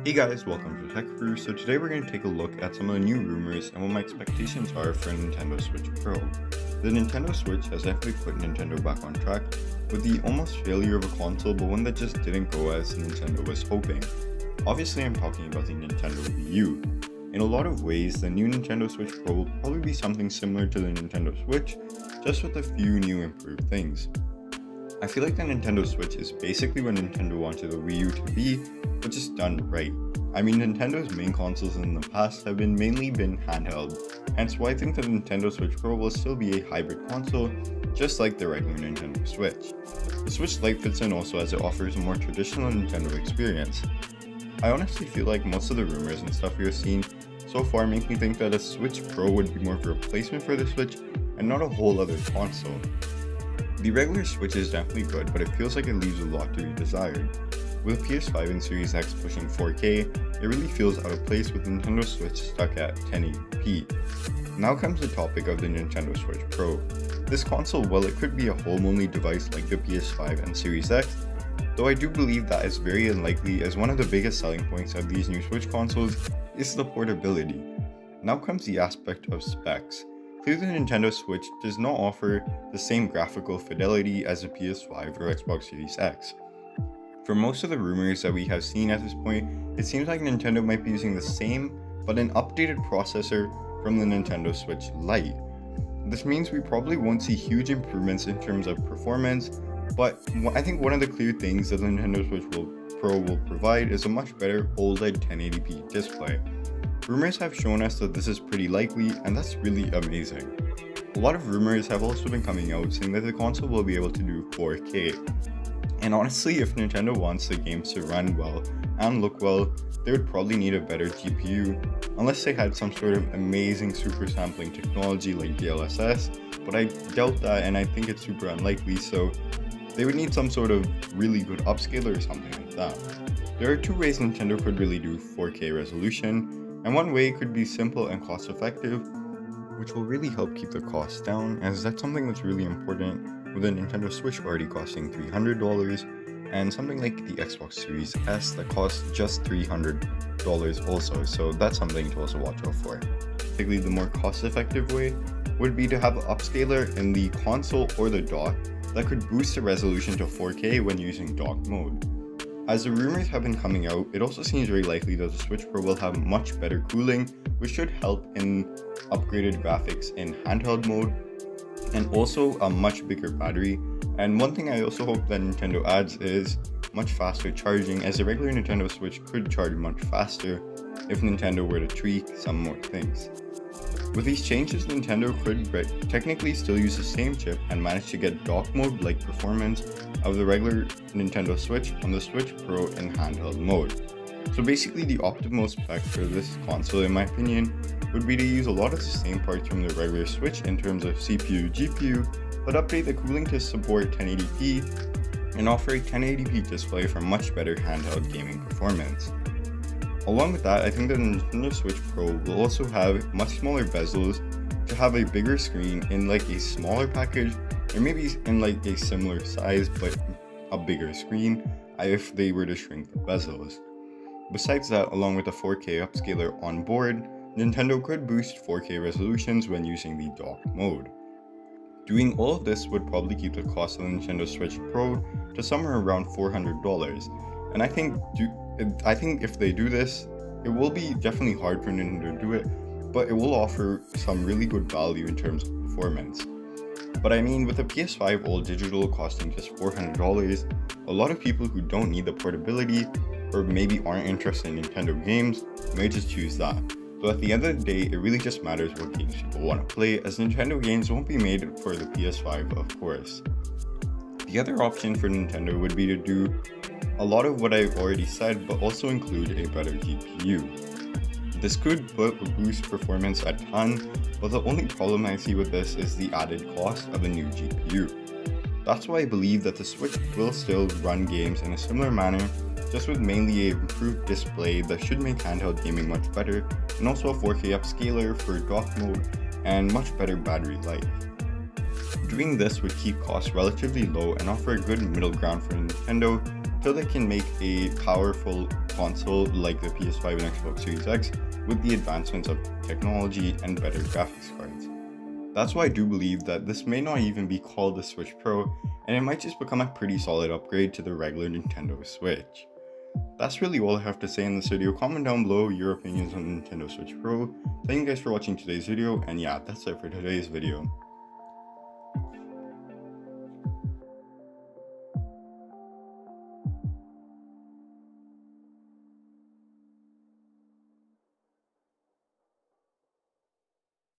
Hey guys, welcome to Tech Crew. So today we're going to take a look at some of the new rumors and what my expectations are for Nintendo Switch Pro. The Nintendo Switch has definitely put Nintendo back on track with the almost failure of a console, but one that just didn't go as Nintendo was hoping. Obviously, I'm talking about the Nintendo Wii U. In a lot of ways, the new Nintendo Switch Pro will probably be something similar to the Nintendo Switch, just with a few new improved things. I feel like the Nintendo Switch is basically what Nintendo wanted the Wii U to be, but just done right. I mean, Nintendo's main consoles in the past have mainly been handheld, hence why I think the Nintendo Switch Pro will still be a hybrid console, just like the regular Nintendo Switch. The Switch Lite fits in also as it offers a more traditional Nintendo experience. I honestly feel like most of the rumors and stuff we have seen so far make me think that a Switch Pro would be more of a replacement for the Switch and not a whole other console. The regular Switch is definitely good, but it feels like it leaves a lot to be desired. With PS5 and Series X pushing 4K, it really feels out of place with Nintendo Switch stuck at 1080p. Now comes the topic of the Nintendo Switch Pro. This console, while it could be a home-only device like the PS5 and Series X, though I do believe that is very unlikely, as one of the biggest selling points of these new Switch consoles is the portability. Now comes the aspect of specs. Clearly, the Nintendo Switch does not offer the same graphical fidelity as the PS5 or Xbox Series X. For most of the rumors that we have seen at this point, it seems like Nintendo might be using the same, but an updated processor from the Nintendo Switch Lite. This means we probably won't see huge improvements in terms of performance, but I think one of the clear things that the Nintendo Switch Pro will provide is a much better OLED 1080p display. Rumors have shown us that this is pretty likely, and that's really amazing. A lot of rumors have also been coming out saying that the console will be able to do 4K. And honestly, if Nintendo wants the games to run well and look well, they would probably need a better GPU, unless they had some sort of amazing super sampling technology like DLSS, but I doubt that and I think it's super unlikely, so they would need some sort of really good upscaler or something like that. There are two ways Nintendo could really do 4K resolution, and one way could be simple and cost effective, which will really help keep the costs down, as that's something that's really important with a Nintendo Switch already costing $300 and something like the Xbox Series S that costs just $300 also, so that's something to also watch out for. Basically, the more cost-effective way would be to have an upscaler in the console or the dock that could boost the resolution to 4K when using dock mode. As the rumors have been coming out, it also seems very likely that the Switch Pro will have much better cooling, which should help in upgraded graphics in handheld mode, and also a much bigger battery. And one thing I also hope that Nintendo adds is much faster charging, as the regular Nintendo Switch could charge much faster if Nintendo were to tweak some more things. With these changes, Nintendo could technically still use the same chip and manage to get dock mode-like performance of the regular Nintendo Switch on the Switch Pro in handheld mode. So basically, the optimal spec for this console, in my opinion, would be to use a lot of the same parts from the regular Switch in terms of CPU, GPU, but update the cooling to support 1080p and offer a 1080p display for much better handheld gaming performance. Along with that, I think that the Nintendo Switch Pro will also have much smaller bezels to have a bigger screen in like a smaller package, or maybe in like a similar size but a bigger screen if they were to shrink the bezels. Besides that, along with the 4K upscaler on board, Nintendo could boost 4K resolutions when using the dock mode. Doing all of this would probably keep the cost of the Nintendo Switch Pro to somewhere around $400, and I think if they do this, it will be definitely hard for Nintendo to do it, but it will offer some really good value in terms of performance. But I mean, with a PS5 all digital costing just $400, a lot of people who don't need the portability or maybe aren't interested in Nintendo games may just choose that. So at the end of the day, it really just matters what games people want to play, as Nintendo games won't be made for the PS5, of course. The other option for Nintendo would be to do a lot of what I've already said, but also include a better GPU. This could boost performance a ton, but the only problem I see with this is the added cost of a new GPU. That's why I believe that the Switch will still run games in a similar manner, just with mainly an improved display that should make handheld gaming much better, and also a 4K upscaler for dock mode and much better battery life. Doing this would keep costs relatively low and offer a good middle ground for Nintendo until they can make a powerful console like the PS5 and Xbox Series X with the advancements of technology and better graphics cards. That's why I do believe that this may not even be called the Switch Pro, and it might just become a pretty solid upgrade to the regular Nintendo Switch. That's really all I have to say in this video. Comment down below your opinions on the Nintendo Switch Pro. Thank you guys for watching today's video, and yeah, that's it for today's video.